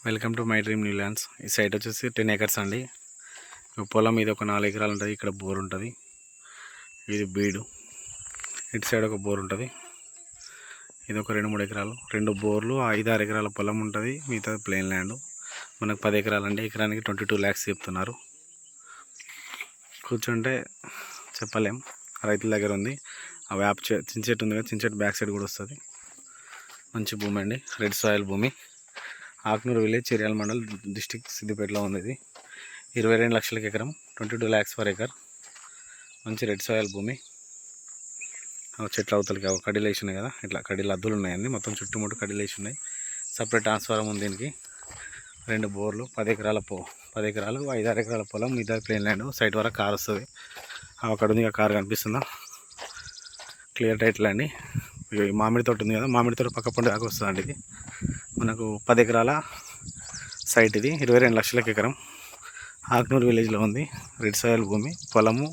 Welcome to my dream new lands. ఈ site వచ్చేసి 10 acres అండి. పొలం మీద ఒక 4 ఎకరాలు ఉంటుంది. ఇక్కడ బోర్ ఉంటుంది. ఇది బీడు. ఇటు సైడ్ ఒక బోర్ ఉంటుంది. ఇది ఒక 2-3 ఎకరాలు, 2 బోర్లు, 5-6 ఎకరాల పొలం ఉంటుంది. మిగతా ప్లెయిన్ ల్యాండ్. మనకు 10 ఎకరాలు అండి. ఎకరానికి 22 lakhs చెప్తున్నారు. కూర్చుంటే చెప్పలేం, రైతుల దగ్గర ఉంది. ఆ వేప చిన్న చెట్టు ఉంది కదా, చిన్న చెట్టు బ్యాక్ సైడ్ కూడా వస్తుంది. మంచి భూమి అండి, రెడ్ సాయిల్ భూమి. ఆక్నూరు విలేజ్, చిర్యాల మండల్, డిస్టిక్ సిద్దిపేటలో ఉంది. ఇది 22 లక్షలకి ఎకరం, 22 lakhs per acre. మంచి రెడ్ సాయిల్ భూమి. చెట్ల అవతలకి కడ్డీలు వేసి ఉన్నాయి కదా, ఇట్లా కడ్డీలు అద్దులు ఉన్నాయండి. మొత్తం చుట్టుముట్టు కడ్డీలు వేసి ఉన్నాయి. సపరేట్ ట్రాన్స్ఫార్మర్ ఉంది దీనికి. 2 బోర్లు, 10 ఎకరాలు, 5-6 ఎకరాల పొలం. మీద ప్లేన్ ల్యాండ్. సైట్ వరకు కార్ వస్తుంది. అక్కడ ఉంది, కార్ కనిపిస్తుందా? క్లియర్ టైటిల్ అండి. మామిడి తోట ఉంది కదా, మామిడి తోట పక్క పండు దాకా వస్తుంది అండి. ఇది మనకు 10 ఎకరాల సైట్. ఇది 22 లక్షలకి ఎకరం. ఆక్నూరు విలేజ్లో ఉంది. రెడ్ సాయిల్ భూమి, పొలము,